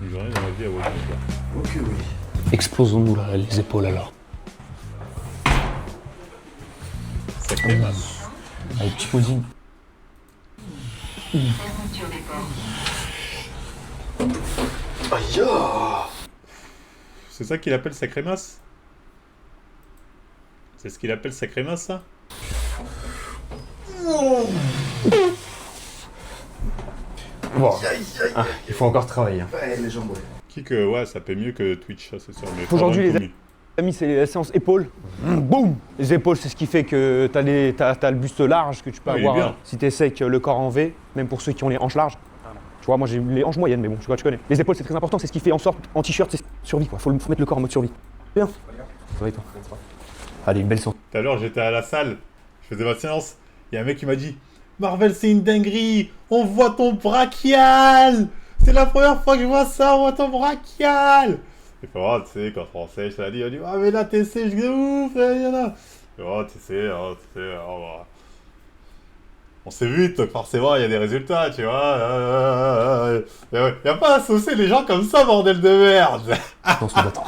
Une journée dans ma vie à Washington. Ok, oui. Explosons-nous là, les épaules alors. Sacré masse. Allez, petit pudding. Aïe ah. C'est ça qu'il appelle sacré masse? C'est ce qu'il appelle sacré masse, ça? Bon, Aïe, aïe, aïe. ah, il faut encore travailler. Hein. Ouais, les jambes, ouais. Qui que, ouais, ça paie mieux que Twitch, ça c'est sûr. Mais Aujourd'hui, faut avoir les une commu. amis, c'est la séance épaules. Boum. Les épaules, c'est ce qui fait que t'as le buste large, que tu peux Ah, il est avoir bien. si t'es sec, le corps en V, même pour ceux qui ont les hanches larges. Tu vois, moi j'ai les hanches moyennes, mais bon, tu vois, tu connais. Les épaules, c'est très important, c'est ce qui fait en sorte, en t-shirt, c'est survie quoi. Faut mettre le corps en mode survie. Bien. Ça va et toi? Allez, une belle séance. Tout à l'heure, j'étais à la salle, je faisais ma séance. Il y a un mec qui m'a dit Marvel, c'est une dinguerie, on voit ton brachial. C'est la première fois que je vois ça, on voit ton brachial. Et puis, oh, tu sais, quand français, je te l'ai dit, on dit ah, mais là, t'es sèche de ouf, il y en a. Et, oh, tu sais, oh, bah. On sait vite, donc forcément, il y a des résultats, tu vois. Il n'y a pas à saucer les gens comme ça, bordel de merde. On se battre.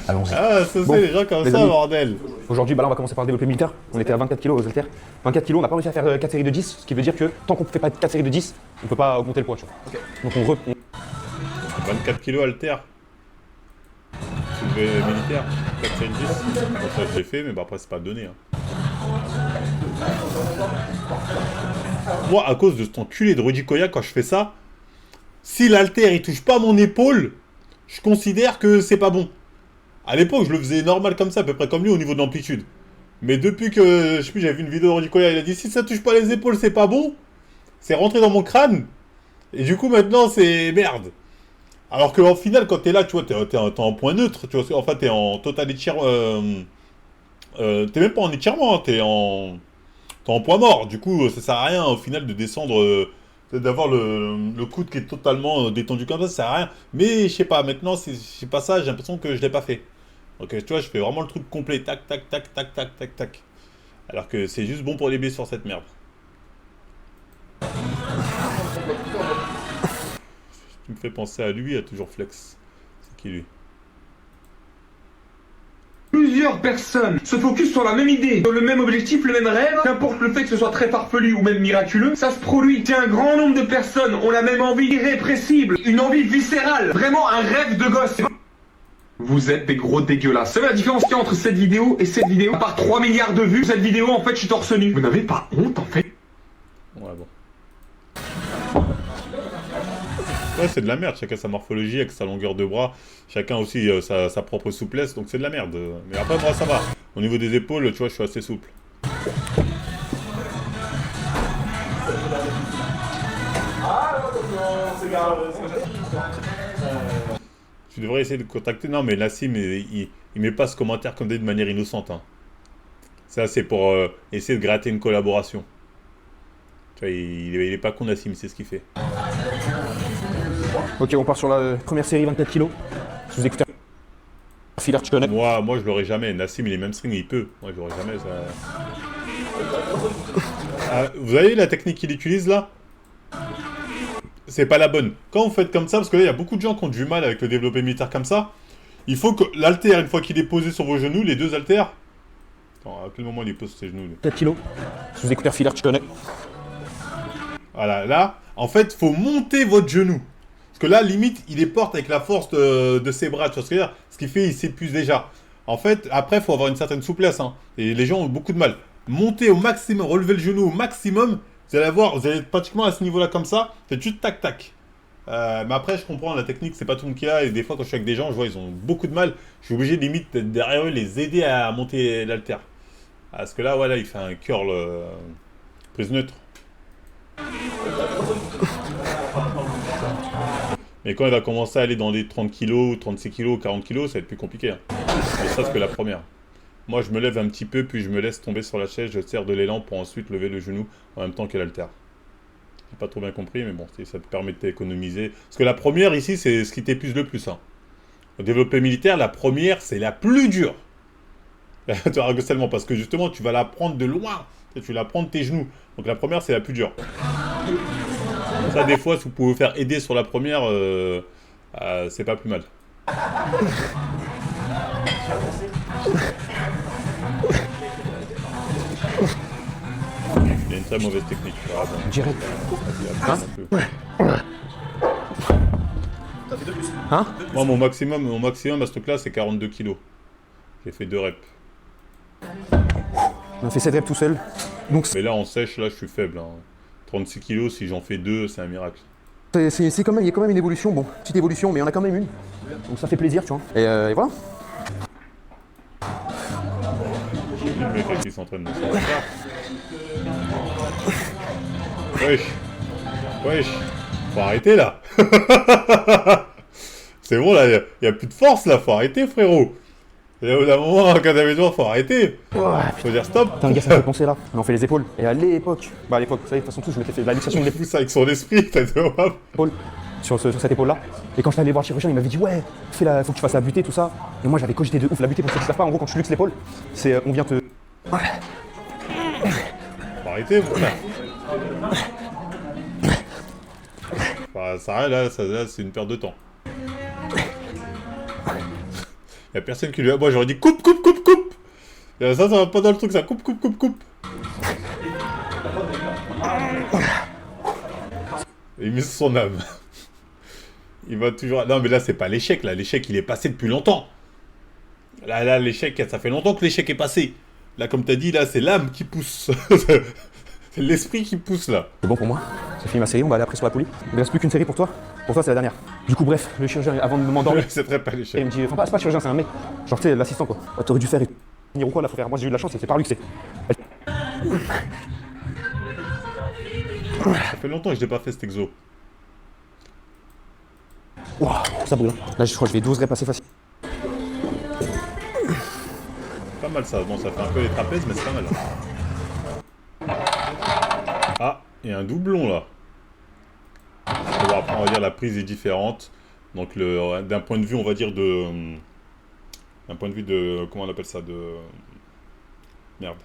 Allons-y. Ah, saucer Bon, les gens comme les ça, amis. bordel. Aujourd'hui, bah là, on va commencer par le développé militaire. On était à 24 kg aux haltères. 24 kg, on n'a pas réussi à faire 4 séries de 10, ce qui veut dire que tant qu'on ne fait pas 4 séries de 10, on ne peut pas augmenter le poids, tu vois. Ok. Donc on 24 kilos alter. Soulevé militaire. 4 séries de 10. Bon, ça, je l'ai fait, mais bah, après, c'est pas donné. Hein. Moi, à cause de cet enculé de Rudy Koya, quand je fais ça, si l'haltère il touche pas mon épaule, je considère que c'est pas bon. À l'époque, je le faisais normal comme ça, à peu près comme lui au niveau de l'amplitude. Mais depuis que, je sais plus, j'avais vu une vidéo de Rudy Koya, il a dit si ça touche pas les épaules, c'est pas bon. C'est rentré dans mon crâne. Et du coup, maintenant, c'est merde. Alors qu'en final, quand t'es là, tu vois, t'es en point neutre, tu vois, enfin, t'es en total étirement. T'es même pas en étirement, hein, t'es en point mort. Du coup, ça sert à rien au final de descendre, d'avoir le coude qui est totalement détendu comme ça sert à rien. Mais je sais pas, maintenant, c'est pas ça, j'ai l'impression que je l'ai pas fait. Donc, tu vois, je fais vraiment le truc complet, tac, tac, tac, tac, tac, tac, tac. Alors que c'est juste bon pour les blessures, cette merde. Tu me fais penser à lui, à toujours flex. C'est qui lui? Plusieurs personnes se focus sur la même idée, sur le même objectif, le même rêve, qu'importe le fait que ce soit très farfelu ou même miraculeux, ça se produit. Si un grand nombre de personnes ont la même envie irrépressible, une envie viscérale, vraiment un rêve de gosse. Vous êtes des gros dégueulasses. Vous savez la différence qu'il y a entre cette vidéo et cette vidéo? À part 3 milliards de vues, cette vidéo en fait je suis torse nu. Vous n'avez pas honte en fait? Ouais, bon. Ouais, c'est de la merde. Chacun sa morphologie, avec sa longueur de bras. Chacun aussi sa propre souplesse. Donc c'est de la merde. Mais après, moi, ça va. Au niveau des épaules, tu vois, je suis assez souple. Tu devrais essayer de contacter. Non, mais Nassim, il met pas ce commentaire comme de manière innocente. Hein. Ça, c'est pour essayer de gratter une collaboration. Tu vois, il est pas con, Nassim, c'est ce qu'il fait. Ok, on part sur la première série 24 kg. Sous écouteurs. Filaire, tu connais. Moi, je l'aurais jamais. Nassim, il est même string, il peut. Moi, je l'aurais jamais, ça. Ah, vous avez la technique qu'il utilise, là? C'est pas la bonne. Quand vous faites comme ça, parce que là, il y a beaucoup de gens qui ont du mal avec le développé militaire comme ça, il faut que l'haltère, une fois qu'il est posé sur vos genoux, les deux haltères... Attends, à quel moment il est posé sur ses genoux, lui? 4 kg. Sous écouteurs filaire, tu connais. Voilà, là, en fait, faut monter votre genou. Parce que là, limite, il les porte avec la force de ses bras, tu vois ce que je veux dire? Ce qui fait, il s'épuise déjà. En fait, après, il faut avoir une certaine souplesse, hein. Et les gens ont beaucoup de mal. Montez au maximum, relevez le genou au maximum, vous allez voir, vous allez être pratiquement à ce niveau-là comme ça, faites juste tac-tac. Mais après, je comprends, la technique, c'est pas tout le monde qui a, et des fois, quand je suis avec des gens, je vois, ils ont beaucoup de mal. Je suis obligé, limite, d'être derrière eux, les aider à monter l'haltère. Parce que là, voilà, il fait un curl prise neutre. Mais quand il va commencer à aller dans les 30 kg, 36 kg, 40 kg, ça va être plus compliqué. Hein. Ne serait-ce que la première. Moi, je me lève un petit peu, puis je me laisse tomber sur la chaise, je serre de l'élan pour ensuite lever le genou en même temps que l'haltère. J'ai pas trop bien compris, mais bon, ça te permet de t'économiser. Parce que la première, ici, c'est ce qui t'épuise le plus. Hein. Au développé militaire, la première, c'est la plus dure. Seulement parce que justement, tu vas la prendre de loin. Tu vas la prendre tes genoux. Donc la première, c'est la plus dure. Ça, des fois, si vous pouvez vous faire aider sur la première, C'est pas plus mal. Il a une très mauvaise technique. Ah, bon. Direct. Vas-y, Hein un peu. Hein? Moi, mon maximum à ce truc-là, c'est 42 kilos. J'ai fait 2 reps. On a fait 7 reps tout seul. Donc Mais là, en sèche, là, je suis faible. Hein. 36 kilos, si j'en fais 2, c'est un miracle. c'est quand même, il y a quand même une évolution. Bon, petite évolution, mais il y en a quand même une. Donc ça fait plaisir, tu vois. Et voilà. Le mec qui s'entraîne dans son regard. Wesh. Wesh. Faut arrêter, là. C'est bon, là, il y a plus de force, là. Faut arrêter, frérot. Et au bout d'un moment, quand t'avais besoin, faut arrêter. Faut dire stop. Putain, le gars, ça me fait penser là. On fait les épaules. Et à l'époque, bah à l'époque, vous savez, de toute façon, tout, je m'étais fait de la luxation de Il pousse avec son esprit, t'as deux hop. l'épaule sur cette épaule-là. Et quand je suis allé voir le chirurgien, il m'avait dit ouais, faut que tu fasses la butée, tout ça. Et moi, j'avais cogité de ouf. La butée, pour ceux qui savent pas, en gros, quand tu luxes l'épaule, c'est on vient te. Faut arrêter, frère. Enfin, ça, là, c'est une perte de temps. Y'a personne qui lui a... Moi, j'aurais dit coupe. Et ça va pas dans le truc, ça coupe. Et il met son âme. Il va toujours... Non, mais là, c'est pas l'échec, là. L'échec, il est passé depuis longtemps. Là, l'échec, ça fait longtemps que l'échec est passé. Là, comme t'as dit, là, c'est l'âme qui pousse. C'est l'esprit qui pousse, là. C'est bon pour moi. J'ai fini ma série, on va aller après sur la poulie. Il ne reste plus qu'une série pour toi. Pour toi, c'est la dernière. Du coup, bref, le chirurgien, avant de m'endormir, C'est très pas il l'échec. me dit, enfin, c'est pas le chirurgien, c'est un mec. Genre, tu sais, l'assistant, quoi. Oh, t'aurais dû faire finir ou quoi, là, frère. Moi, j'ai eu de la chance, c'est par lui que c'est. Ça fait longtemps que je n'ai pas fait cet exo. Waouh, ça brûle. Là, je crois que je vais 12 reps assez facile. Pas mal ça. Bon, ça fait un peu les trapèzes, mais c'est pas mal. Ah, il y a un doublon là. Bon, après, on va dire la prise est différente. Donc, d'un point de vue, on va dire de. D'un point de vue de. Comment on appelle ça? Merde.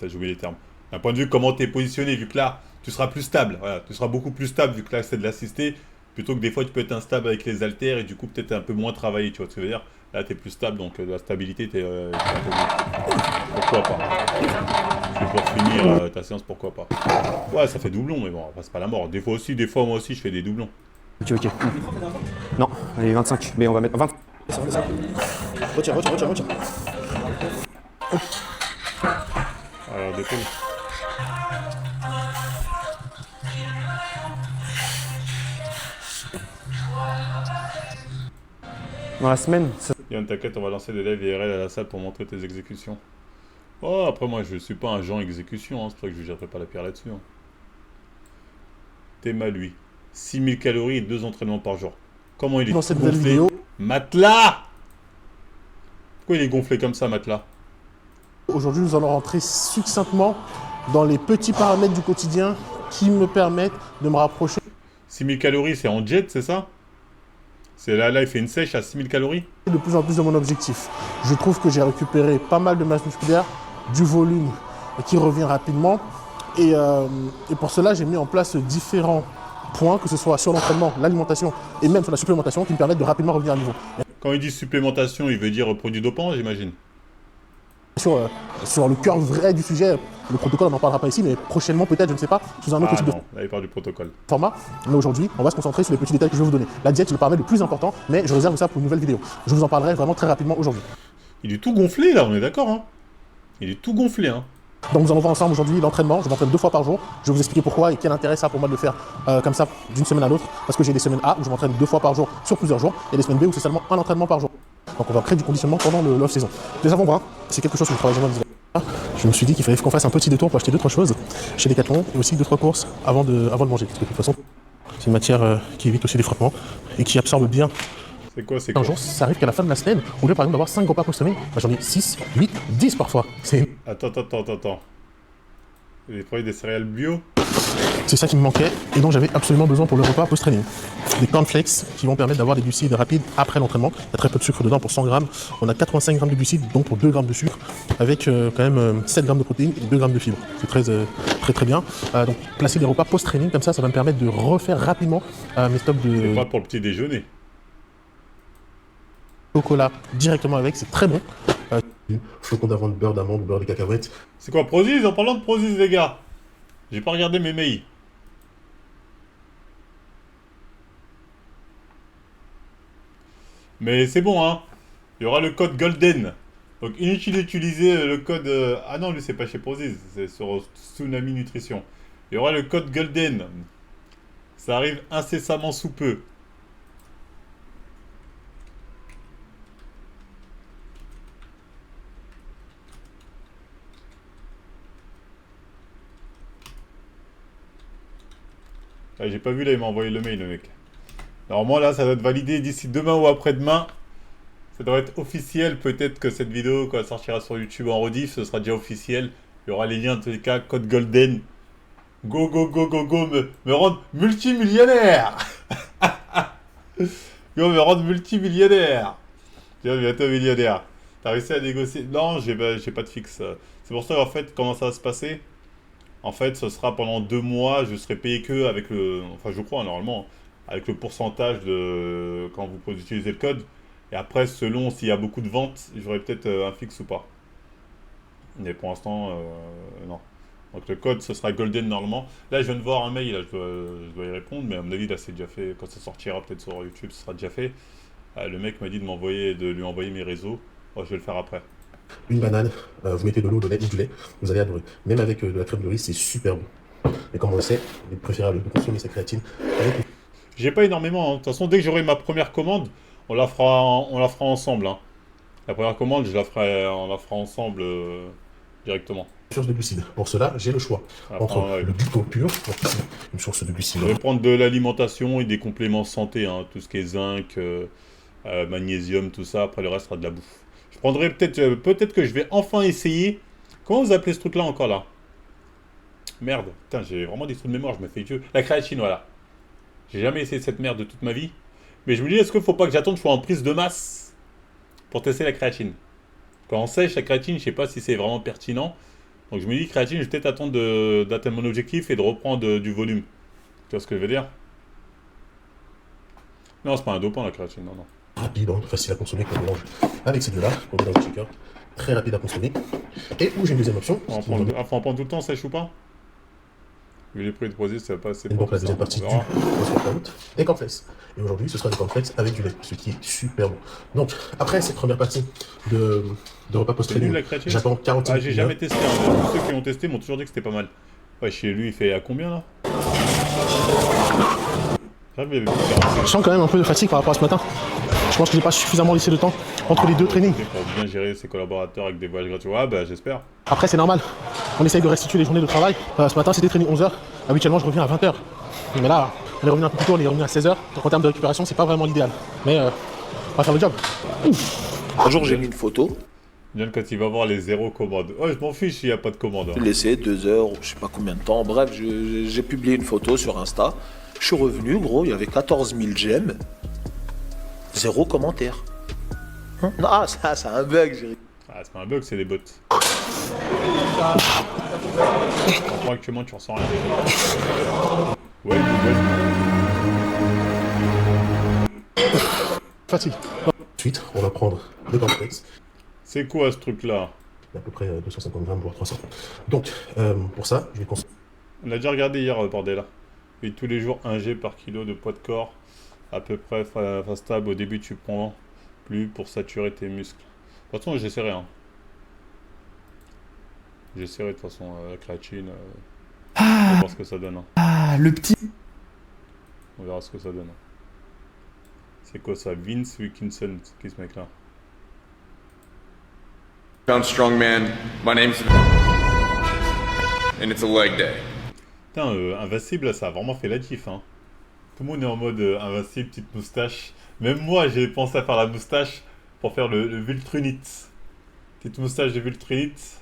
J'ai oublié les termes. D'un point de vue, comment tu es positionné, vu que là, tu seras plus stable. Voilà, tu seras beaucoup plus stable, vu que là, c'est de l'assisté. Plutôt que des fois, tu peux être instable avec les haltères et du coup, peut-être un peu moins travaillé. Tu vois ce que je veux dire? Là, tu es plus stable, donc la stabilité, t'es un peu mieux. Pourquoi pas? Tu peux finir ta séance, pourquoi pas? Ouais, ça fait doublon, mais bon, c'est pas la mort. Des fois, moi aussi, je fais des doublons. Ok. Non, allez, 25. Mais on va mettre 20. Retire. Alors, d'épaule. Dans la semaine, ça... Yann, t'inquiète, on va lancer des lives IRL à la salle pour montrer tes exécutions. Oh, après, moi, je suis pas un genre exécution, hein, c'est pour ça que je ne jetterai pas la pierre là-dessus. Hein. Théma, lui. 6000 calories et 2 entraînements par jour. Comment il est Dans cette belle gonflé? vidéo, Matelas! Pourquoi il est gonflé comme ça, matelas? aujourd'hui, nous allons rentrer succinctement dans les petits paramètres du quotidien qui me permettent de me rapprocher 6000 calories, c'est en jet, c'est ça? C'est là, il fait une sèche à 6000 calories? de plus en plus de mon objectif. Je trouve que j'ai récupéré pas mal de masse musculaire, du volume qui revient rapidement. Et pour cela, j'ai mis en place différents points, que ce soit sur l'entraînement, l'alimentation et même sur la supplémentation, qui me permettent de rapidement revenir à niveau. Quand il dit supplémentation, il veut dire produit dopant, j'imagine? Sur le cœur vrai du sujet, le protocole, on n'en parlera pas ici, mais prochainement peut-être, je ne sais pas, sous un autre type de non, là il parle du protocole. format. Mais aujourd'hui, on va se concentrer sur les petits détails que je vais vous donner. La diète, c'est le paramètre le plus important, mais je réserve ça pour une nouvelle vidéo. Je vous en parlerai vraiment très rapidement aujourd'hui. Il est tout gonflé là, on est d'accord, hein? Il est tout gonflé, hein? Donc nous allons voir ensemble aujourd'hui l'entraînement. Je m'entraîne 2 fois par jour. Je vais vous expliquer pourquoi et quel intérêt ça a pour moi de le faire comme ça d'une semaine à l'autre. Parce que j'ai des semaines A où je m'entraîne 2 fois par jour sur plusieurs jours et des semaines B où c'est seulement un entraînement par jour. Donc on va créer du conditionnement pendant l'off-saison. Les avant-bras, c'est quelque chose que je travaille jamais. Je me suis dit qu'il fallait qu'on fasse un petit détour pour acheter 2-3 choses chez Decathlon et aussi 2-3 courses avant de manger. Parce que de toute façon, c'est une matière qui évite aussi des frottements et qui absorbe bien. C'est quoi, Un jour, ça arrive qu'à la fin de la semaine, au lieu par exemple d'avoir 5 repas par semaine, j'en ai 6, 8, 10 parfois. C'est Attends. Les produits des céréales bio? C'est ça qui me manquait et dont j'avais absolument besoin pour le repas post-training. Des cornflakes qui vont permettre d'avoir des glucides rapides après l'entraînement. Il y a très peu de sucre dedans pour 100 grammes. On a 85 grammes de glucides, donc pour 2 grammes de sucre, avec quand même 7 grammes de protéines et 2 grammes de fibres. C'est très bien. Donc placer des repas post-training comme ça va me permettre de refaire rapidement mes stocks de C'est pas pour le petit déjeuner. chocolat directement avec, c'est très bon. Flocon d'avoine, beurre d'amande, beurre de cacahuètes. C'est quoi Prozis? En parlant de Prozis, les gars, j'ai pas regardé mes mails. Mais c'est bon, hein. Il y aura le code Golden. Donc inutile d'utiliser le code... Ah non, lui, c'est pas chez Prozis, c'est sur Tsunami Nutrition. Il y aura le code Golden. Ça arrive incessamment sous peu. Ah, j'ai pas vu là, il m'a envoyé le mail, le mec. Normalement, là, ça doit être validé d'ici demain ou après-demain. Ça doit être officiel. Peut-être que cette vidéo, quand elle sortira sur YouTube en rediff, ce sera déjà officiel. Il y aura les liens, en tous les cas, code Golden. Go, go, go, go, go, me rendre multimillionnaire. Go, me rendre multimillionnaire. Tu vois, bientôt millionnaire. T'as réussi à négocier? Non, j'ai pas de fixe. C'est pour ça, en fait, comment ça va se passer? En fait, ce sera pendant 2 mois, je serai payé que avec le... Enfin, je crois, normalement, avec le pourcentage de... quand vous pouvez utiliser le code. Et après, selon s'il y a beaucoup de ventes, j'aurai peut-être un fixe ou pas. Mais pour l'instant, non. Donc le code, ce sera Golden normalement. Là, je viens de voir un mail, là, je dois y répondre, mais à mon avis, là, c'est déjà fait. Quand ça sortira peut-être sur YouTube, ce sera déjà fait. Le mec m'a dit de lui envoyer mes réseaux. Oh, je vais le faire après. Une banane, vous mettez de l'eau, de lait, du lait, vous allez adorer. Même avec de la crème de riz, c'est super bon. Mais comme on le sait, il est préférable de consommer sa créatine avec... J'ai pas énormément, hein. De toute façon, dès que j'aurai ma première commande, on la fera ensemble, hein. La première commande, on la fera ensemble directement. Source de glucides. Pour cela, j'ai le choix entre le glucose pur, une source de glucides. Je vais prendre de l'alimentation et des compléments santé, hein, tout ce qui est zinc, magnésium, tout ça. Après, le reste sera de la bouffe. Je prendrai peut-être que je vais enfin essayer. Comment vous appelez ce truc-là encore là? Merde, putain, j'ai vraiment des trous de mémoire, je me fais vieux. La créatine, voilà. J'ai jamais essayé cette merde de toute ma vie. Mais je me dis, est-ce qu'il faut pas que j'attende que je sois en prise de masse pour tester la créatine? Quand on sèche la créatine, je sais pas si c'est vraiment pertinent. Donc je me dis, créatine, je vais peut-être attendre d'atteindre mon objectif et de reprendre du volume. Tu vois ce que je veux dire? Non, c'est pas un dopant la créatine, non, non. Rapide, hein, facile à consommer quand on mange avec ces deux-là, qu'on met dans un shaker. Très rapide à consommer. Et où j'ai une deuxième option. Faut en prendre tout le temps, sèche ou pas? Vu les prix de Prozis, ça va pas assez. Et donc la deuxième partie du workout, des cornflakes. Et aujourd'hui, ce sera des cornflakes avec du lait, ce qui est super bon. Donc, après cette première partie de repas post-training, j'attends 40 minutes. Ah, j'ai jamais testé. Hein. Tous ceux qui ont testé m'ont toujours dit que c'était pas mal. Ouais, chez lui, il fait à combien là? Je sens quand même un peu de fatigue par rapport à ce matin. Je pense que j'ai pas suffisamment laissé de temps entre les deux trainings. Pour bien gérer ses collaborateurs avec des voyages gratuits. Ah bah j'espère. Après c'est normal, on essaye de restituer les journées de travail. Ce matin c'était training 11h, habituellement je reviens à 20h. Mais là, on est revenu un peu plus tôt, on est revenu à 16h. Donc en termes de récupération, c'est pas vraiment l'idéal. Mais on va faire le job. Un jour j'ai mis une photo. Bien quand il va voir les 0 commandes. Oh je m'en fiche s'il n'y a pas de commande. J'ai laissé 2 heures, je sais pas combien de temps. Bref, j'ai publié une photo sur Insta. Je suis revenu, gros, il y avait 14 000 j'aime. 0 commentaire. Ah, ça, c'est un bug, j'ai... Ah, c'est pas un bug, c'est des bots. Je comprends actuellement, tu ressens rien. Ouais, Fatigue. Ensuite, on va prendre des cornflakes. C'est quoi ce truc-là? À peu près 250 grammes, voire 300. Donc, pour ça, je vais consommer. On a déjà regardé hier, bordel. Et tous les jours, 1 G par kilo de poids de corps. À peu près stable. Au début, tu prends plus pour saturer tes muscles. De toute façon, j'essaierai. Hein. J'essaierai de toute façon la créatine. On va voir ce que ça donne. Hein. Ah, le petit. On verra ce que ça donne. C'est quoi ça? Vince Wilkinson, c'est qui ce mec-là? Found strongman. My name's and it's a leg day. Putain, Invincible, là, ça a vraiment fait la diff, hein. Tout le monde est en mode Invincible, petite moustache. Même moi, j'ai pensé à faire la moustache pour faire le Vultrunite. Petite moustache de Vultrunite.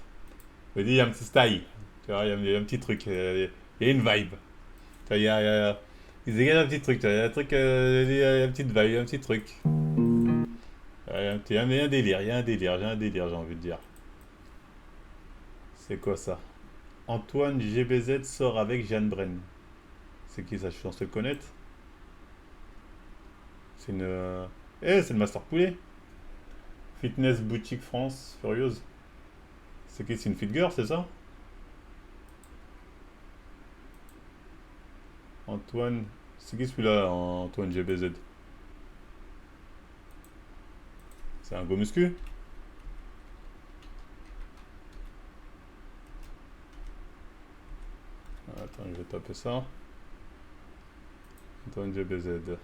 Je me dis, il y a un petit style. Tu vois, il y a un petit truc. Il y a une vibe. Il y a, il y a un petit truc, il y a un truc, il y a une petite vibe, un petit truc. Il y a un délire, j'ai un délire, j'ai envie de dire. C'est quoi ça? Antoine GBZ sort avec Jeanne Bren. C'est qui ça? Je suis censé le connaître. C'est une... c'est le Master Poulet. Fitness Boutique France, Furieuse. C'est qui? C'est une fit girl, c'est ça? Antoine... C'est qui celui-là, Antoine GBZ? C'est un go muscu? Attends, je vais taper ça. Antoine GBZ.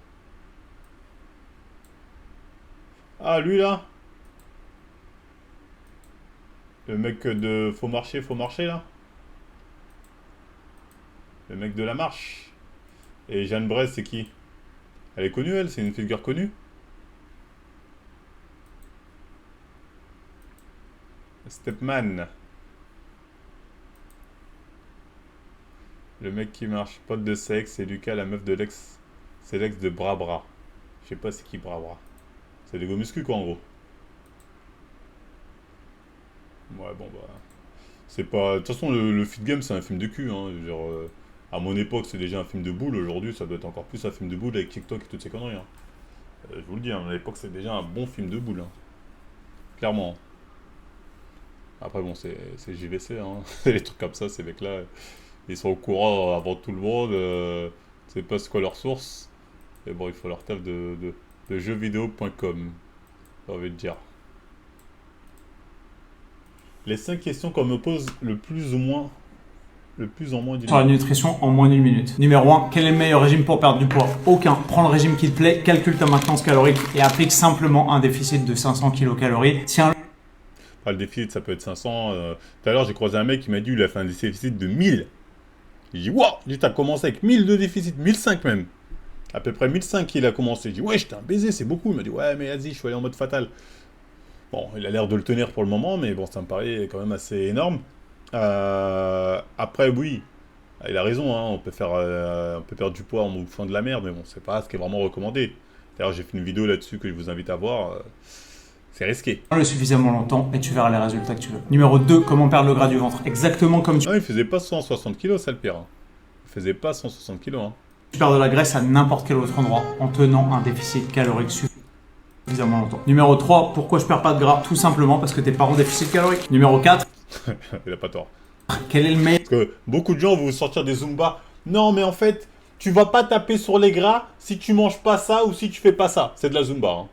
Ah, lui là? Le mec de Faut marcher, là? Le mec de la marche. Et Jeanne Bresse, c'est qui? Elle est connue, elle? C'est une figure connue? Stepman. Le mec qui marche, pote de sexe, c'est Lucas, la meuf de l'ex. C'est l'ex de Bra. Je sais pas c'est qui Bra. C'est des go muscu quoi en gros. Ouais bon bah. C'est pas. De toute façon le Fit Game c'est un film de cul hein. Genre, à mon époque c'est déjà un film de boule, aujourd'hui ça doit être encore plus un film de boule avec TikTok et toutes ces conneries. Hein. Je vous le dis, hein, à l'époque c'est déjà un bon film de boule. Hein. Clairement. Après bon c'est JVC hein. Les trucs comme ça, ces mecs là. Ils sont au courant avant tout le monde, c'est pas ce quoi leur source. Mais bon, il faut leur taf de jeuxvideo.com, j'ai envie de dire. Les 5 questions qu'on me pose le plus en moins d'une sur la nutrition en moins d'une minute. Numéro 1, quel est le meilleur régime pour perdre du poids? Aucun. Prends le régime qui te plaît, calcule ta maintenance calorique et applique simplement un déficit de 500 kcal. Tiens. Le déficit, ça peut être 500. Tout à l'heure, j'ai croisé un mec qui m'a dit qu'il a fait un déficit de 1000. J'ai dit, waouh, t'as commencé avec 1000 de déficit, 1005 même. À peu près 1005 qu'il a commencé. J'ai dit, ouais, j'étais un baiser, c'est beaucoup. Il m'a dit, ouais, mais vas-y, je suis allé en mode fatal. Bon, il a l'air de le tenir pour le moment, mais bon, ça me paraît quand même assez énorme. Après, oui, il a raison, hein, on peut perdre du poids en bouffant de la merde, mais bon, c'est pas ce qui est vraiment recommandé. D'ailleurs, j'ai fait une vidéo là-dessus que je vous invite à voir. C'est risqué. Le suffisamment longtemps et tu verras les résultats que tu veux. Numéro 2, comment perdre le gras du ventre? Exactement comme tu... Non, il faisait pas 160 kg, ça le pire. Hein. Il faisait pas 160 kg. Hein. Tu perds de la graisse à n'importe quel autre endroit en tenant un déficit calorique suffisamment longtemps. Numéro 3, pourquoi je perds pas de gras? Tout simplement parce que t'es pas en déficit calorique. Numéro 4. Il a pas tort. Quel est le meilleur? Parce que beaucoup de gens vont vous sortir des Zumba. Non, mais en fait, tu vas pas taper sur les gras si tu manges pas ça ou si tu fais pas ça. C'est de la Zumba. Hein.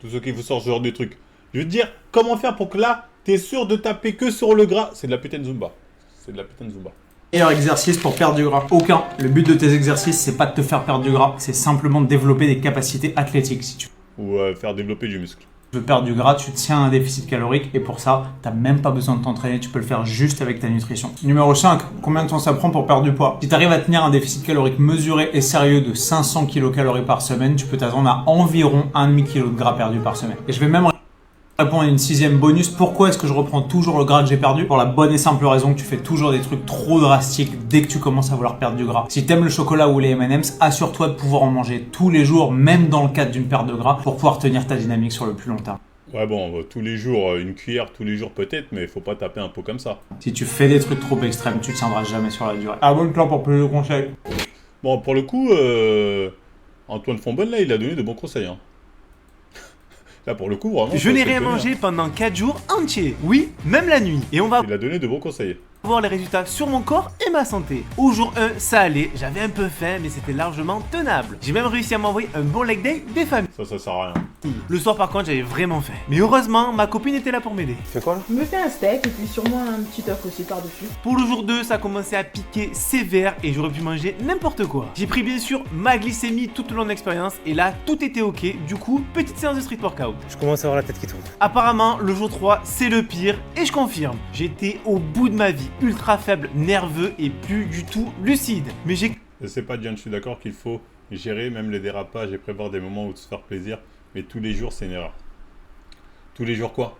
Tous ceux qui vous sortent ce genre de trucs. Je veux te dire, comment faire pour que là, t'es sûr de taper que sur le gras? C'est de la putain de Zumba. C'est de la putain de Zumba. Meilleur exercice pour perdre du gras? Aucun. Le but de tes exercices, c'est pas de te faire perdre du gras, c'est simplement de développer des capacités athlétiques si tu veux. Ou faire développer du muscle. Tu veux perdre du gras, tu tiens un déficit calorique et pour ça, t'as même pas besoin de t'entraîner, tu peux le faire juste avec ta nutrition. Numéro 5, combien de temps ça prend pour perdre du poids? Si tu arrives à tenir un déficit calorique mesuré et sérieux de 500 kcal par semaine, tu peux t'attendre à environ 1,5 kg de gras perdu par semaine. Et je vais même répondre à une 6e bonus. Pourquoi est-ce que je reprends toujours le gras que j'ai perdu? Pour la bonne et simple raison que tu fais toujours des trucs trop drastiques dès que tu commences à vouloir perdre du gras. Si t'aimes le chocolat ou les M&M's, assure-toi de pouvoir en manger tous les jours, même dans le cadre d'une perte de gras, pour pouvoir tenir ta dynamique sur le plus long terme. Ouais bon, tous les jours, une cuillère tous les jours peut-être, mais faut pas taper un pot comme ça. Si tu fais des trucs trop extrêmes, tu tiendras jamais sur la durée. Abonne-toi pour plus de conseils. Bon, pour le coup, Antoine Fonbonne, là, il a donné de bons conseils. Hein. Là, pour le coup, vraiment... Je n'ai rien mangé pendant 4 jours entiers. Oui, même la nuit. Et on va... Il a donné de bons conseils. Voir les résultats sur mon corps et ma santé. Au jour 1, ça allait, j'avais un peu faim, mais c'était largement tenable. J'ai même réussi à m'envoyer un bon leg day des familles. Ça sert à rien. Le soir par contre, j'avais vraiment faim. Mais heureusement, ma copine était là pour m'aider. Tu fais quoi là? Je me fais un steak et puis sûrement un petit œuf aussi par-dessus. Pour le jour 2, ça commençait à piquer sévère et j'aurais pu manger n'importe quoi. J'ai pris bien sûr ma glycémie tout au long de l'expérience et là, tout était ok. Du coup, petite séance de street workout. Je commence à avoir la tête qui tourne. Apparemment, le jour 3, c'est le pire et je confirme. J'étais au bout de ma vie, ultra faible, nerveux et plus du tout lucide. Mais j'ai... Je sais pas, Diane, je suis d'accord qu'il faut gérer même les dérapages et prévoir des moments où se faire plaisir. Mais tous les jours, c'est une erreur. Tous les jours quoi?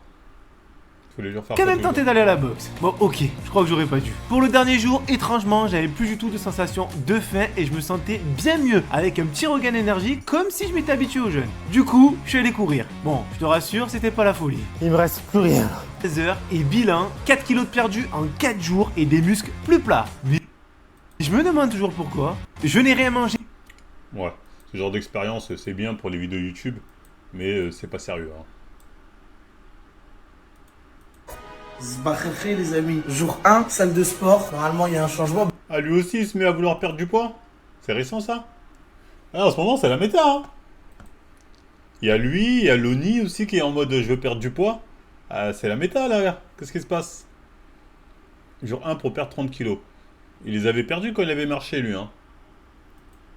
voulais lui faire quand ça même tous les tenté jours. d'aller à la boxe. Bon, ok, je crois que j'aurais pas dû. Pour le dernier jour, étrangement, j'avais plus du tout de sensation de faim et je me sentais bien mieux, avec un petit regain d'énergie, comme si je m'étais habitué au jeûne. Du coup, je suis allé courir. Bon, je te rassure, c'était pas la folie. Il me reste plus rien. 16 heures et bilan, 4 kilos de perdu en 4 jours et des muscles plus plats. Mais je me demande toujours pourquoi. Je n'ai rien mangé. Ouais, ce genre d'expérience, c'est bien pour les vidéos YouTube, mais c'est pas sérieux. Hein. Zbakhré les amis. Jour 1, salle de sport. Normalement, il y a un changement. Ah, lui aussi, il se met à vouloir perdre du poids? C'est récent, ça? Ah, en ce moment, c'est la méta, hein. Il y a lui, il y a Loni aussi qui est en mode je veux perdre du poids. Ah, c'est la méta, là. Qu'est-ce qui se passe? Jour 1 pour perdre 30 kilos. Il les avait perdus quand il avait marché, lui, hein.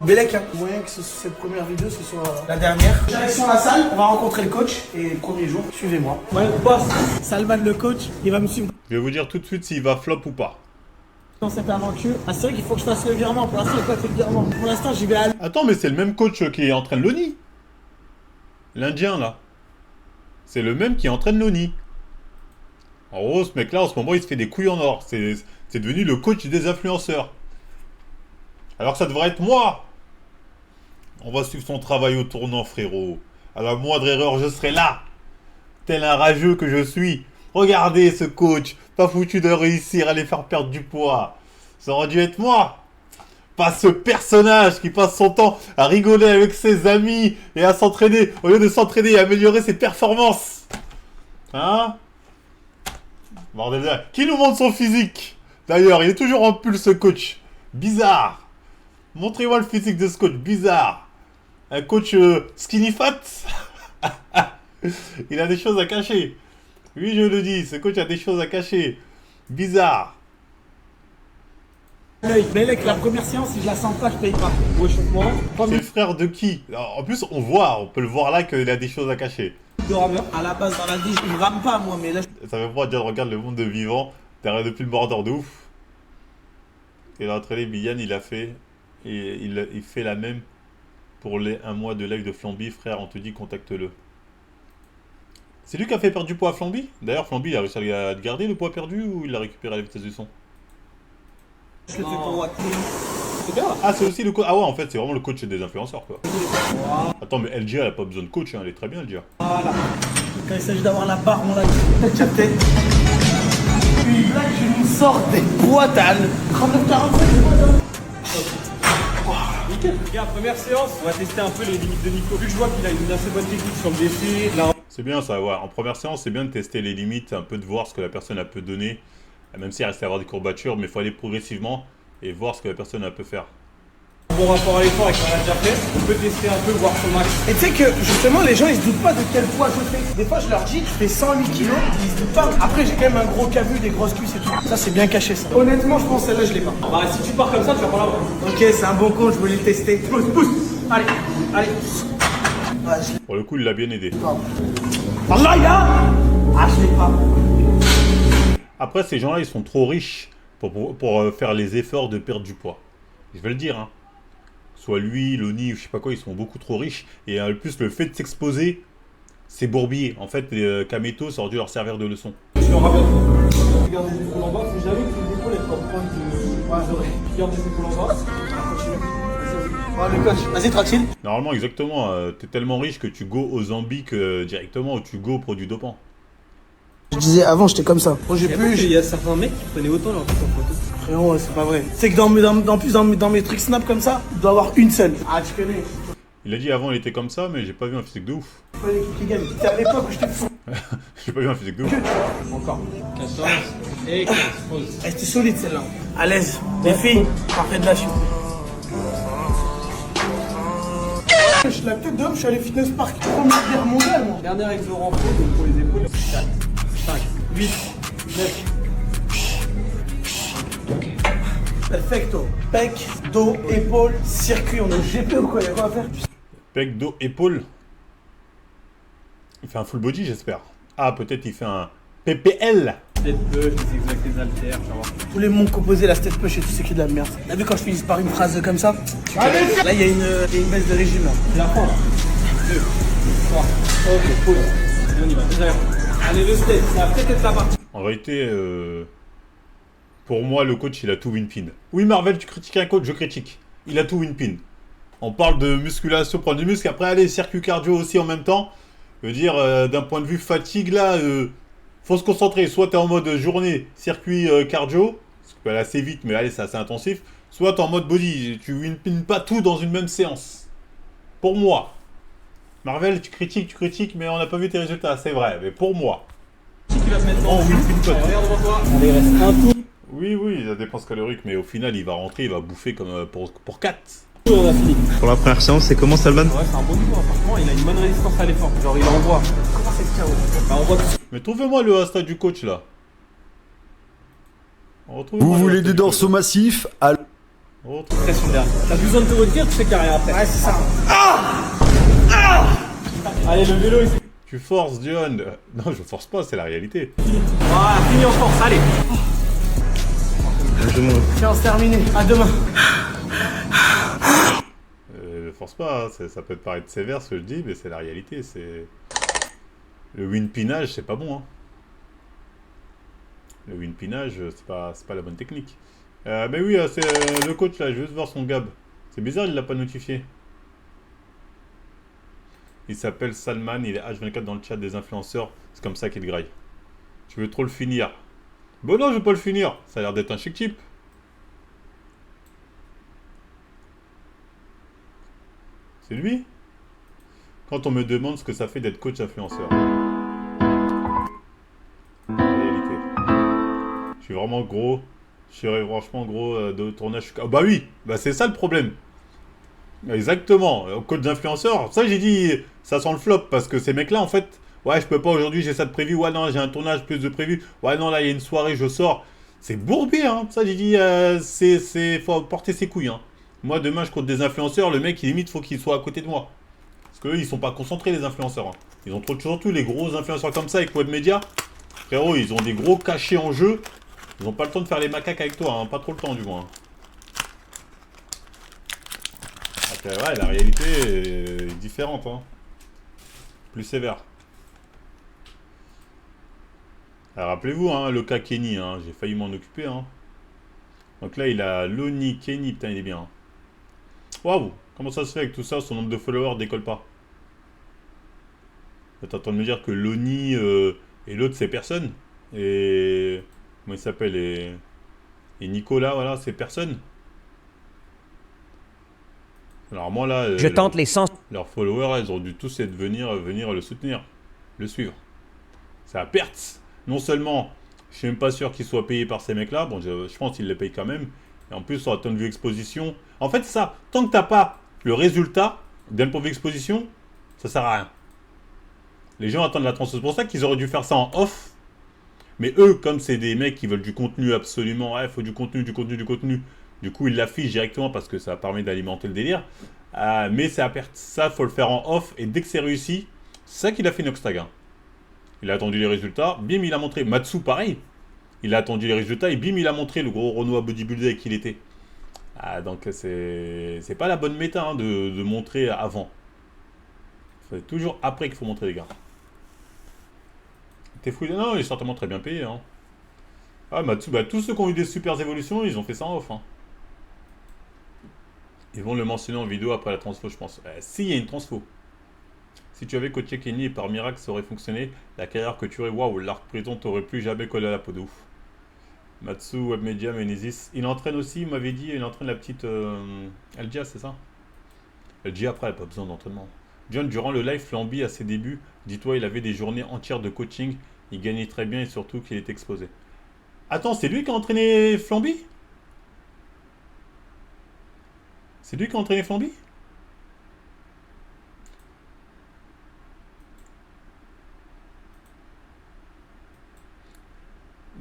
Bélec, hein. Moyen que cette première vidéo, ce soit la dernière. Direction la salle, on va rencontrer le coach. Et premier jour, suivez-moi. Ouais, boss, Salman le coach, il va me suivre Je vais vous dire tout de suite s'il va flop ou pas. dans cette aventure. Ah, c'est vrai qu'il faut que je fasse le virement. Pour l'instant, j'ai pas fait le virement. Pour l'instant, j'y vais à Attends, mais c'est le même coach qui entraîne Loni. L'Indien, là. C'est le même qui entraîne Loni. En gros, ce mec-là, en ce moment, il se fait des couilles en or. C'est devenu le coach des influenceurs. Alors que ça devrait être moi. On va suivre son travail au tournant, frérot. À la moindre erreur, je serai là. Tel un rageux que je suis. Regardez ce coach. Pas foutu de réussir à les faire perdre du poids. Ça aurait dû être moi. Pas ce personnage qui passe son temps à rigoler avec ses amis et à s'entraîner, au lieu de s'entraîner et améliorer ses performances. Hein? Bordel de... Qui nous montre son physique? D'ailleurs, il est toujours en pull, ce coach. Bizarre. Montrez-moi le physique de ce coach. Bizarre. Un coach skinny fat. Il a des choses à cacher. Oui, je le dis, ce coach a des choses à cacher. Bizarre. Bélec, la première séance, si je la sens pas, je paye pas. C'est le frère de qui? Alors, en plus, on peut le voir là qu'il a des choses à cacher. À la base, dans la vie, je rame pas, moi, mais là, Ça veut pas dire, regarde le monde de vivant, derrière depuis le mordeur de ouf. Il a entraîné Biyan, il a fait, et il fait la même pour les 1 mois de live de Flamby, frère, on te dit contacte-le. C'est lui qui a fait perdre du poids à Flamby? D'ailleurs, Flamby, il a réussi à garder le poids perdu ou il l'a récupéré à la vitesse du son? je le fais pour Watt. Ah, c'est aussi le coach. Ah ouais, en fait, c'est vraiment le coach des influenceurs, quoi. Attends, mais LGA, elle a pas besoin de coach, hein, elle est très bien, LGA. Voilà. Quand il s'agit d'avoir la barre, on l'a capté. Une blague, je nous sors des boîtes à 39-45. Regarde, première séance, on va tester un peu les limites de Nico. Vu que je vois qu'il a une assez bonne technique sur le défi, là, C'est bien ça, ouais. En première séance, c'est bien de tester les limites, un peu de voir ce que la personne a peut donner. Même s'il reste à avoir des courbatures, mais il faut aller progressivement et voir ce que la personne peut faire. bon rapport à l'effort et qu'on a déjà fait, on peut tester un peu, voir son max. Et tu sais que justement, les gens ils se doutent pas de quel poids je fais. Des fois, je leur dis, je fais 108 kilos, ils se doutent pas. Après, j'ai quand même un gros cavu, des grosses cuisses et tout. Ça, c'est bien caché, ça. Honnêtement, je pense que celle-là, je l'ai pas. Bah, si tu pars comme ça, tu vas pas l'avoir. Ok, c'est un bon con, je voulais le tester. Pousse, pousse. Allez, allez. Ouais, je l'ai Pour le coup, il l'a bien aidé. pas. Allah, il a. Ah, je l'ai pas. Après, ces gens-là, ils sont trop riches pour faire les efforts de perdre du poids. Je vais le dire, hein. Soit lui, Loni, ou je sais pas quoi, ils sont beaucoup trop riches. Et en plus, le fait de s'exposer, c'est bourbier. En fait, les Kameto, ça aurait dû leur servir de leçon. Je le rappelle. Regarde les épaules en bas, faut jamais que les épaules elles soient pointe de. Ouais, j'aurais. Regarde les épaules en bas. Ouais, le coach, vas-y, tranquille. Normalement, exactement. T'es tellement riche que tu go aux Zambiques directement ou tu go aux produits dopants. Je disais avant, j'étais comme ça. Bon, j'ai plus. Il y a certains mecs qui prenaient autant leur photo. Frérot, c'est pas vrai. C'est que dans mes trucs snap comme ça, il doit y avoir une seule. Ah, tu connais. Il a dit avant, il était comme ça, mais j'ai pas vu un physique de ouf. Pas l'équipe qui gagne. C'était à l'époque où j'étais fou. J'ai pas vu un physique de ouf. Encore. 14 et 15. Pause. Elle était solide celle-là. À l'aise. Les filles, parfait de la chute. La tête d'homme, je suis allé fitness park. Première guerre mondiale, moi. Dernier exo renfort, donc pour les épaules. 4, 5, 8, 9. Perfecto. Pec, dos, épaule, circuit. On est au GP ou quoi? Il y a quoi à faire? Pec, dos, épaule. Il fait un full body, j'espère. Ah, peut-être il fait un PPL. Tête push, des exacts des haltères, tu vas voir. Tous les mots composés, la step push et tout, c'est que de la merde. T'as vu quand je finis par une phrase comme ça? Là, il y a une baisse de régime. Là. C'est la fin là. 2, 3. Ok, pause. Et on y va. Déjà. Allez, le step, ça va peut-être être la partie. En réalité, pour moi, le coach, il a tout win-pin. Oui, Marvel, tu critiques un coach, je critique. Il a tout win-pin. On parle de musculation, prendre du muscle, après, allez, circuit cardio aussi en même temps. Je veux dire, d'un point de vue fatigue, là, faut se concentrer. Soit tu es en mode journée, circuit cardio, ce qui peut aller assez vite, mais allez, c'est assez intensif. Soit tu es en mode body, tu win-pin pas tout dans une même séance. Pour moi. Marvel, tu critiques, mais on n'a pas vu tes résultats, c'est vrai, mais pour moi. Qui va te mettre Oh, win-pin pas. Regarde devant toi. Allez, il reste un tour. Oui, oui, la dépense calorique, mais au final, il va rentrer, il va bouffer comme pour 4. On a fini. Pour la première séance, c'est comment Salman? Ouais, c'est un bon niveau, hein. Franchement, il a une bonne résistance à l'effort. Genre, il envoie. Comment c'est le chaos? Bah, on voit tout. Mais trouvez-moi le Insta du coach, là. Vous voulez des dorsaux massifs? Pression derrière. T'as besoin de te retenir, tu sais qu'il n'y a rien après. Ouais, c'est ça. Allez, le vélo ici. Tu forces, Dion. Non, je force pas, c'est la réalité. Voilà, fini en force, allez. Séance terminée, à demain. Force pas, hein, ça peut te paraître sévère ce que je dis, mais c'est la réalité. C'est le win-pinage, c'est pas bon. Hein. Le win-pinage, c'est pas la bonne technique. Mais oui, c'est le coach là, je veux juste voir son gab. C'est bizarre, il l'a pas notifié. Il s'appelle Salman, il est H24 dans le chat des influenceurs. C'est comme ça qu'il graille. Tu veux trop le finir? Bon non, je veux pas le finir. Ça a l'air d'être un chic type. C'est lui? Quand on me demande ce que ça fait d'être coach influenceur. En réalité. Je suis vraiment gros. Je serais franchement gros de tournage. Oh bah oui, bah c'est ça le problème. Exactement. Coach d'influenceur, ça j'ai dit, ça sent le flop parce que ces mecs-là en fait, ouais je peux pas aujourd'hui, j'ai ça de prévu, ouais non j'ai un tournage plus de prévu, ouais non là il y a une soirée, je sors. C'est bourbier hein, ça j'ai dit, faut porter ses couilles hein. Moi demain je compte des influenceurs, le mec limite faut qu'il soit à côté de moi. Parce qu'eux ils sont pas concentrés les influenceurs. Hein. Ils ont trop surtout les gros influenceurs comme ça avec Webmedia. Frérot ils ont des gros cachets en jeu. Ils ont pas le temps de faire les macaques avec toi, hein. Pas trop le temps du moins. Ouais, la réalité est différente, hein. Plus sévère. Alors, rappelez-vous, hein, le cas Kenny, hein, j'ai failli m'en occuper. Hein. Donc là, il a Lonnie Kenny, putain, il est bien. Hein. Waouh, comment ça se fait avec tout ça, son nombre de followers décolle pas? T'es en train de me dire que Lonnie et l'autre, c'est personne? Et... comment il s'appelle? Et Nicolas, voilà, c'est personne? Alors moi là, je tente les 100. Leurs followers, ils ont dû tous venir le soutenir, le suivre. C'est à perte. Non seulement, je suis même pas sûr qu'ils soient payés par ces mecs-là, bon je pense qu'ils les payent quand même. Et en plus, sur un ton de vue exposition, en fait ça, tant que t'as pas le résultat d'un point de vue exposition, ça sert à rien. Les gens attendent la transfo. C'est pour ça qu'ils auraient dû faire ça en off. Mais eux, comme c'est des mecs qui veulent du contenu absolument, il faut du contenu. Du coup, ils l'affichent directement parce que ça permet d'alimenter le délire. Mais c'est à perte. Ça, faut le faire en off. Et dès que c'est réussi, c'est ça qu'il a fait Noxtag. Hein. Il a attendu les résultats. Bim, il a montré. Matsu, pareil. Il a attendu les résultats et bim, il a montré le gros Renoir bodybuilder avec qui il était. Donc, c'est pas la bonne méta hein, de montrer avant. C'est toujours après qu'il faut montrer les gars. T'es fou? Non, il est certainement très bien payé. Hein. Matsu, tous ceux qui ont eu des super évolutions, ils ont fait ça en off. Hein. Ils vont le mentionner en vidéo après la transfo, je pense. Si, il y a une transfo. Si tu avais coaché Kenny et par miracle ça aurait fonctionné, la carrière que tu aurais, waouh, l'arc prison t'aurait plus jamais collé à la peau de ouf. Matsu, Webmedia, Menesis. Il entraîne aussi, il m'avait dit, il entraîne la petite Elgia, c'est ça? Elgia, après, elle n'a pas besoin d'entraînement. John, durant le live Flamby à ses débuts, dis-toi, il avait des journées entières de coaching. Il gagnait très bien et surtout qu'il est exposé. Attends, c'est lui qui a entraîné Flamby? C'est lui qui a entraîné Flamby?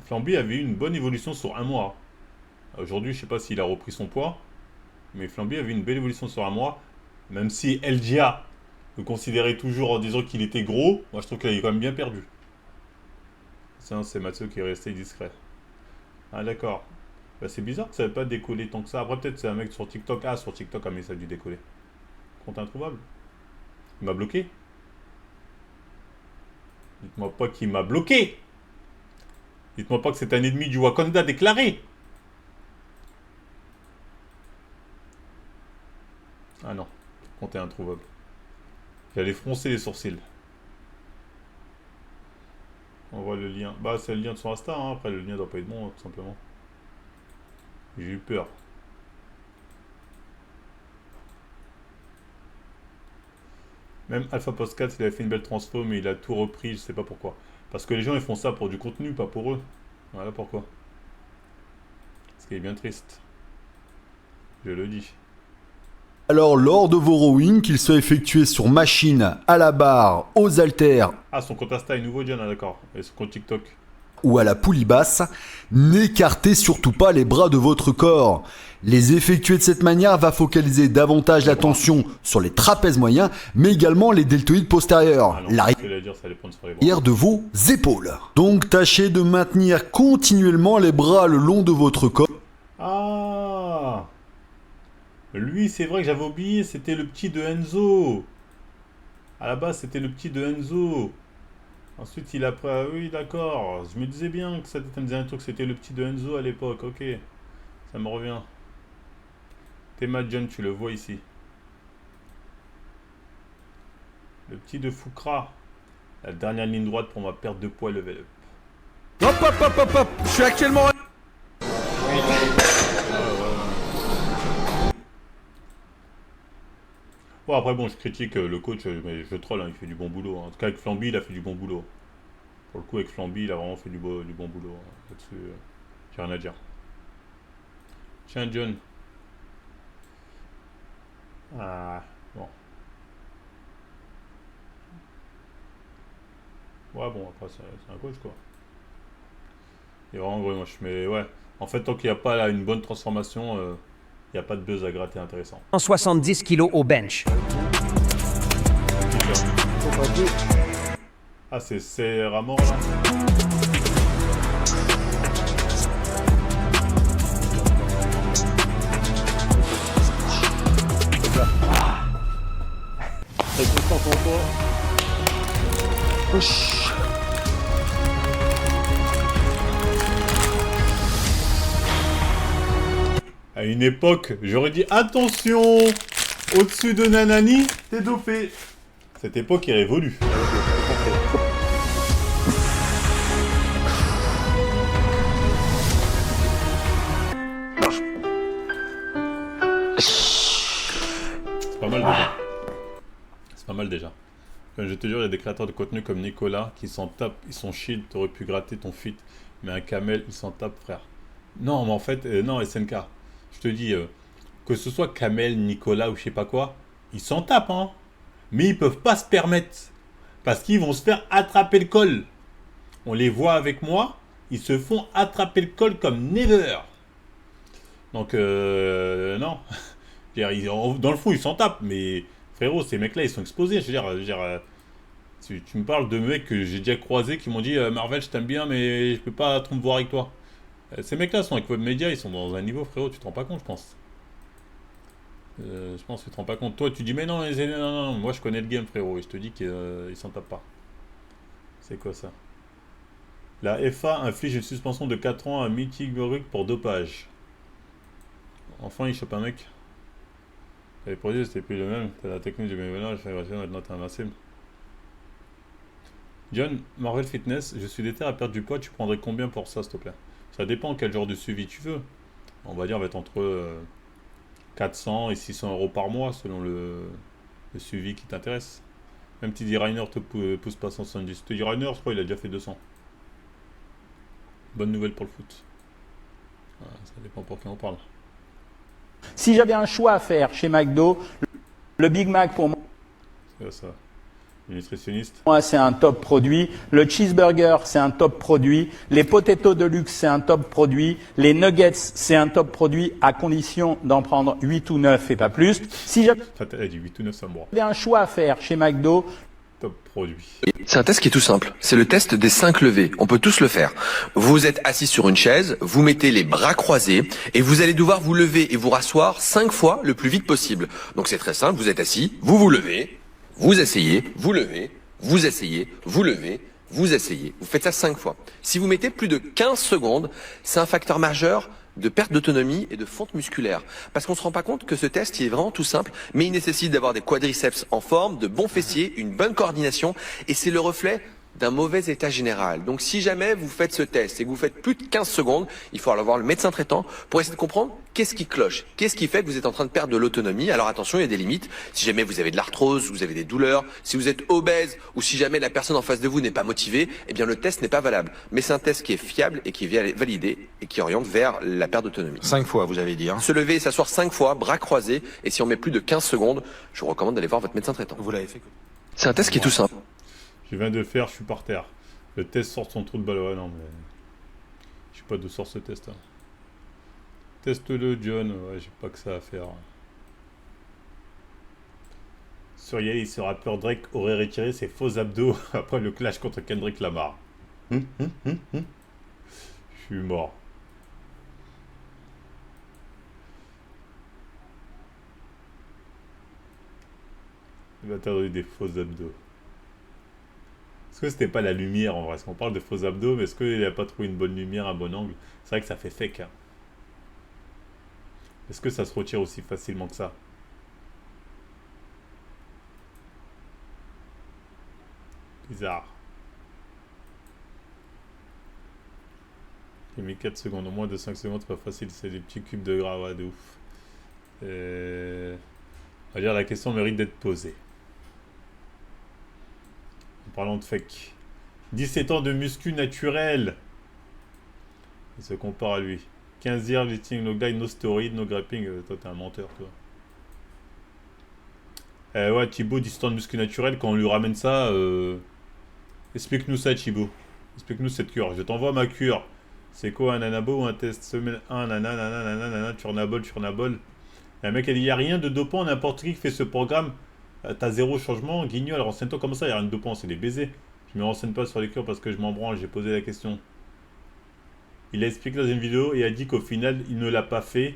Flamby avait eu une bonne évolution sur un mois. Aujourd'hui, je sais pas s'il a repris son poids. Mais Flamby avait une belle évolution sur un mois. Même si LGA le considérait toujours en disant qu'il était gros. Moi, je trouve qu'il a quand même bien perdu. C'est Mathieu qui est resté discret. Ah, d'accord. C'est bizarre que ça n'avait pas décollé tant que ça. Après, peut-être c'est un mec sur TikTok. Ah, sur TikTok, mais ça a dû décoller. Compte introuvable. Il m'a bloqué. Dites-moi pas qu'il m'a bloqué. Dites-moi pas que c'est un ennemi du Wakanda déclaré. Ah non, compte est introuvable. J'allais froncer les sourcils. On voit le lien. Bah, c'est le lien de son Insta, hein. Après, le lien doit pas être bon, tout simplement. J'ai eu peur. Même Alpha Post 4, il avait fait une belle transfo, mais il a tout repris, je sais pas pourquoi. Parce que les gens, ils font ça pour du contenu, pas pour eux. Voilà pourquoi. Ce qui est bien triste. Je le dis. Alors, lors de vos rowings, qu'ils soient effectués sur machine, à la barre, aux haltères Ah, son compte Insta est nouveau, John, ah, d'accord. Et son compte TikTok. ou à la poulie basse, n'écartez surtout pas les bras de votre corps. Les effectuer de cette manière va focaliser davantage l'attention sur les trapèzes moyens, mais également les deltoïdes postérieurs, Ah non, l'arrière ce que j'allais dire, ça allait prendre sur les bras. de vos épaules. Donc tâchez de maintenir continuellement les bras le long de votre corps. Ah, lui, c'est vrai que j'avais oublié, c'était le petit de Enzo. À la base, c'était le petit de Enzo. Ensuite, il a pris... Ah oui, d'accord. Je me disais bien que ça me disait un truc, c'était le petit de Enzo à l'époque. Ok, ça me revient. Théma John, tu le vois ici. Le petit de Fukra. La dernière ligne droite pour ma perte de poids level up. Hop hop hop hop hop, je suis actuellement... Bon, après, bon, je critique le coach, mais je troll, hein, il fait du bon boulot. En tout cas, avec Flamby, il a fait du bon boulot. Pour le coup, avec Flamby, il a vraiment fait du bon boulot. Là-dessus, j'ai rien à dire. Tiens, John. Ah, bon. Ouais, bon, après, c'est un coach, quoi. Il est vraiment gros, moche. Mais ouais, en fait, tant qu'il n'y a pas là, une bonne transformation, il n'y a pas de buzz à gratter intéressant. 170 kg au bench. Ah, c'est Ramor là. Très content pour toi. À une époque, j'aurais dit attention, au-dessus de Nanani, t'es dopé. Cette époque est révolue. C'est pas mal déjà. C'est pas mal déjà. Comme je te jure, il y a des créateurs de contenu comme Nicolas qui s'en tapent, ils sont shield, t'aurais pu gratter ton feat, mais un camel, il s'en tape, frère. Non, mais en fait, non, SNK. Je te dis, que ce soit Kamel, Nicolas ou je sais pas quoi, ils s'en tapent, hein. Mais ils peuvent pas se permettre. Parce qu'ils vont se faire attraper le col. On les voit avec moi, ils se font attraper le col comme never. Donc, non. Dans le fond, ils s'en tapent. Mais frérot, ces mecs-là, ils sont exposés. Je veux dire tu me parles de mecs que j'ai déjà croisés qui m'ont dit Marvel, je t'aime bien, mais je peux pas trop me voir avec toi. Ces mecs-là sont avec Webmedia, ils sont dans un niveau, frérot, tu te rends pas compte, je pense. Je pense que tu te rends pas compte. Toi, tu dis, mais non, non, moi je connais le game, frérot, et je te dis qu'ils s'en tapent pas. C'est quoi ça? La FA inflige une suspension de 4 ans à Mythic Goruk pour dopage. Enfin, il chope un mec. Les produits, c'était plus le même. T'as la technique du bénévolat, je fais maintenant t'es invincible. John, Marvel Fitness, je suis déter à perdre du poids, tu prendrais combien pour ça, s'il te plaît? Ça dépend quel genre de suivi tu veux. On va dire, va être entre 400 et 600 € par mois, selon le suivi qui t'intéresse. Même Teddy Reiner te pousse pas 170. Teddy Reiner, je crois, il a déjà fait 200. Bonne nouvelle pour le foot. Voilà, ça dépend pour qui on parle. Si j'avais un choix à faire chez McDo, le Big Mac pour moi, C'est ça. Le nutritionniste. c'est un top produit. Le cheeseburger, c'est un top produit. Les potatoes de luxe, c'est un top produit. Les nuggets, c'est un top produit à condition d'en prendre 8 ou 9 et pas plus. Si j'avais Elle a dit 8 ou 9, ça me broie. un choix à faire chez McDo, Top produit. C'est un test qui est tout simple. C'est le test des 5 levées. On peut tous le faire. Vous êtes assis sur une chaise, vous mettez les bras croisés et vous allez devoir vous lever et vous rasseoir 5 fois le plus vite possible. Donc c'est très simple, vous êtes assis, vous vous levez, vous asseyez, vous levez, vous asseyez, vous levez, vous essayez, vous faites ça 5 fois. Si vous mettez plus de 15 secondes, c'est un facteur majeur de perte d'autonomie et de fonte musculaire. Parce qu'on se rend pas compte que ce test, il est vraiment tout simple, mais il nécessite d'avoir des quadriceps en forme, de bons fessiers, une bonne coordination, et c'est le reflet d'un mauvais état général. Donc si jamais vous faites ce test et que vous faites plus de 15 secondes, il faut aller voir le médecin traitant pour essayer de comprendre qu'est-ce qui cloche, qu'est-ce qui fait que vous êtes en train de perdre de l'autonomie. Alors attention, il y a des limites. Si jamais vous avez de l'arthrose, vous avez des douleurs, si vous êtes obèse ou si jamais la personne en face de vous n'est pas motivée, eh bien le test n'est pas valable. Mais c'est un test qui est fiable et qui est validé et qui oriente vers la perte d'autonomie. 5 fois, vous avez dit. Hein. Se lever et s'asseoir 5 fois, bras croisés, et si on met plus de 15 secondes, je vous recommande d'aller voir votre médecin traitant. Vous l'avez fait. C'est un test qui est tout simple. Je viens de le faire, je suis par terre. Le test sort son trou de balle. Ouais, non, mais. Je sais pas d'où sort ce test. Hein. Teste-le, John. Ouais, j'ai pas que ça à faire. Sur Yale, ce rappeur Drake aurait retiré ses faux abdos après le clash contre Kendrick Lamar. Je suis mort. Il va t'avoir des faux abdos. Est-ce que c'était pas la lumière en vrai? Parce qu'on parle de faux abdos, mais est-ce qu'il n'a pas trouvé une bonne lumière, un bon angle? C'est vrai que ça fait fake. Hein. Est-ce que ça se retire aussi facilement que ça? Bizarre. J'ai mis 4 secondes. Au moins de 5 secondes, c'est pas facile. C'est des petits cubes de gras, ouais, de ouf. On va dire la question mérite d'être posée. En parlant de fake. 17 ans de muscu naturel. Il se compare à lui. 15 years lifting, no guy, no story, no grappling. Toi, t'es un menteur, toi. Ouais, Thibaut, 17 ans de muscu naturel, quand on lui ramène ça, explique-nous ça, Thibaut. Explique-nous cette cure. Je t'envoie ma cure. C'est quoi un anabo ou un test semaine 1, nanana, turnabol. Et un mec a dit, il n'y a rien de dopant, n'importe qui fait ce programme. T'as zéro changement, guignol, renseigne-toi comme ça, il n'y a rien de dopant, c'est des baisers. Je me renseigne pas sur les cures parce que je m'en branle, j'ai posé la question. Il a expliqué dans une vidéo et a dit qu'au final, il ne l'a pas fait.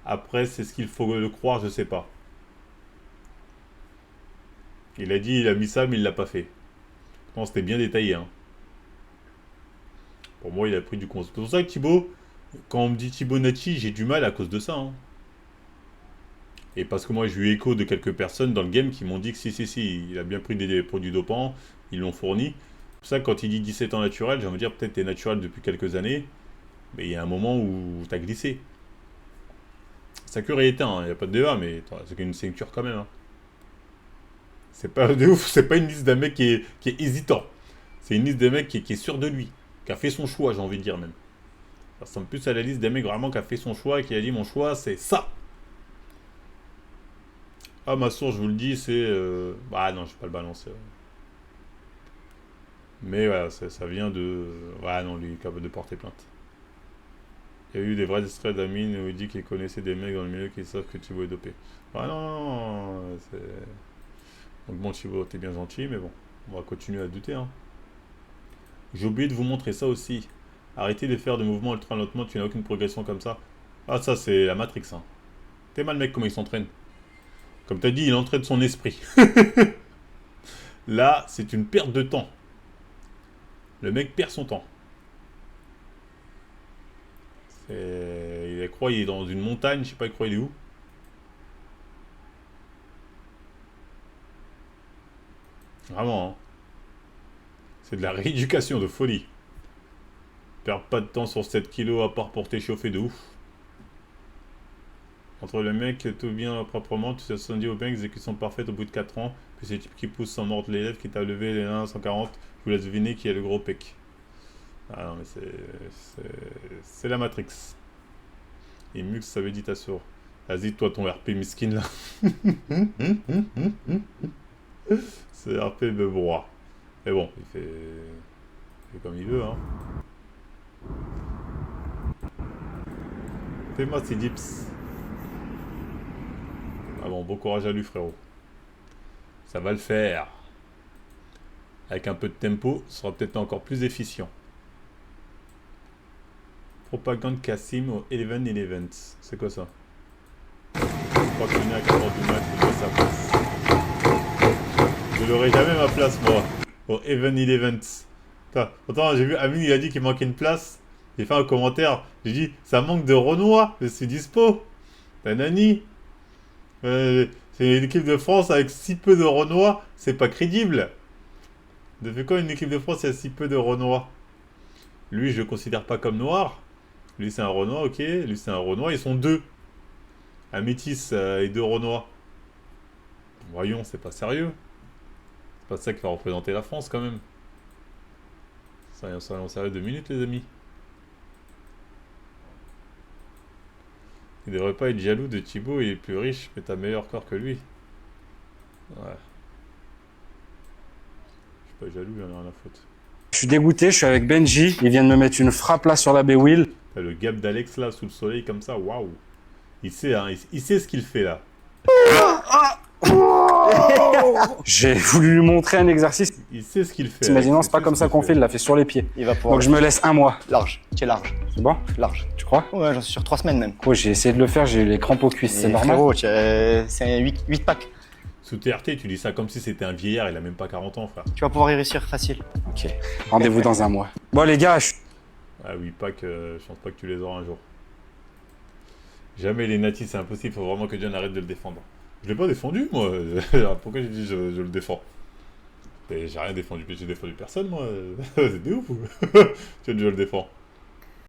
Après, c'est ce qu'il faut le croire, je sais pas. Il a dit, il a mis ça, mais il l'a pas fait. Non, c'était bien détaillé, hein. Pour moi, il a pris du conseil. C'est pour ça que Thibaut, quand on me dit Thibaut Nati, j'ai du mal à cause de ça, hein. Et parce que moi, j'ai eu écho de quelques personnes dans le game qui m'ont dit que si, il a bien pris des produits dopants, ils l'ont fourni. C'est pour ça que quand il dit 17 ans naturel, j'ai envie de dire peut-être t'es naturel depuis quelques années, mais il y a un moment où t'as glissé. Sa cure est éteinte, il n'y a pas de débat, mais c'est une cure quand même. Hein. C'est pas de ouf, c'est pas une liste d'un mec qui est hésitant. C'est une liste d'un mec qui est sûr de lui, qui a fait son choix, j'ai envie de dire même. Ça ressemble plus à la liste d'un mec vraiment qui a fait son choix et qui a dit mon choix c'est ça. Ah, ma source, je vous le dis, c'est... Ah non, je vais pas le balancer. Mais voilà, ça vient de... Ouais, non, lui, il est capable de porter plainte. Il y a eu des vrais extraits d'Amine où il dit qu'il connaissait des mecs dans le milieu qui savent que Thibaut est dopé. Ah non, c'est... Donc bon, Thibaut, t'es bien gentil, mais bon, on va continuer à douter. Hein. J'ai oublié de vous montrer ça aussi. Arrêtez de faire des mouvements ultra lentement, tu n'as aucune progression comme ça. Ah, ça, c'est la Matrix. Hein. T'es mal, mec, comment il s'entraîne. Comme tu as dit, il entraîne son esprit. Là, c'est une perte de temps. Le mec perd son temps. Il croit qu'il est dans une montagne, je sais pas, il croit il est où. Vraiment, hein. C'est de la rééducation de folie. Perds pas de temps sur 7 kilos à part pour t'échauffer de ouf. Entre les mecs, tout bien proprement, tu te dit au bank, exécution parfaite au bout de 4 ans, puis ces types qui poussent sans mordre les lèvres, qui t'a levé les 1 140, je vous laisse deviner qui est le gros pec. Ah non, mais c'est la Matrix. Et Mux, ça veut dire ta soeur. Vas-y, toi, ton RP miskin là. C'est RP de broie. Mais bon, il fait comme il veut, hein. Fais-moi ces dips. Ah bon, bon courage à lui, frérot. Ça va le faire. Avec un peu de tempo, ce sera peut-être encore plus efficient. Propagande Kassim au 11-11. C'est quoi ça? Je crois que à 40 du match, il doit sa place. Je n'aurai jamais ma place, moi. Au 11-11. Pourtant, j'ai vu Amine, il a dit qu'il manquait une place. Il fait un commentaire. J'ai dit, ça manque de Renoir. Je suis dispo. Nanani. C'est l'équipe de France avec si peu de Renoir. C'est pas crédible. Depuis quand une équipe de France a si peu de Renoir? Lui, je le considère pas comme noir. Lui, c'est un Renoir, ok. Lui, c'est un Renoir. Ils sont deux. Un métis et deux Renois. Voyons, c'est pas sérieux. C'est pas ça qui va représenter la France, quand même. Soyons sérieux 2 minutes, les amis. Il devrait pas être jaloux de Thibaut, il est plus riche, mais t'as meilleur corps que lui. Ouais. Je suis pas jaloux, il en a rien à foutre. Je suis dégoûté, je suis avec Benji, il vient de me mettre une frappe là sur la B-Wheel. T'as le gap d'Alex là, sous le soleil, comme ça, waouh. Il sait, hein, il sait ce qu'il fait là. J'ai voulu lui montrer un exercice. Il sait ce qu'il fait. Imaginons, c'est pas comme ça qu'on fait, il l'a fait sur les pieds. Il va pouvoir. Donc je me laisse 1 mois. Large, tu es large. C'est bon? Large. Tu crois? Ouais, j'en suis sur 3 semaines même. Ouais, j'ai essayé de le faire, j'ai eu les crampes aux cuisses, c'est normal. Frérot, c'est 8 packs. Sous TRT, tu dis ça comme si c'était un vieillard, il a même pas 40 ans, frère. Tu vas pouvoir y réussir facile. Ok, rendez-vous dans 1 mois. Bon les gars, Ah oui, packs, je pense pas que tu les auras un jour. Jamais les natifs, c'est impossible, faut vraiment que John arrête de le défendre. Je l'ai pas défendu, moi. Pourquoi j'ai dit je le défends? J'ai rien défendu, j'ai défendu personne, moi. C'est des ouf ou? Tu vois, je le défends.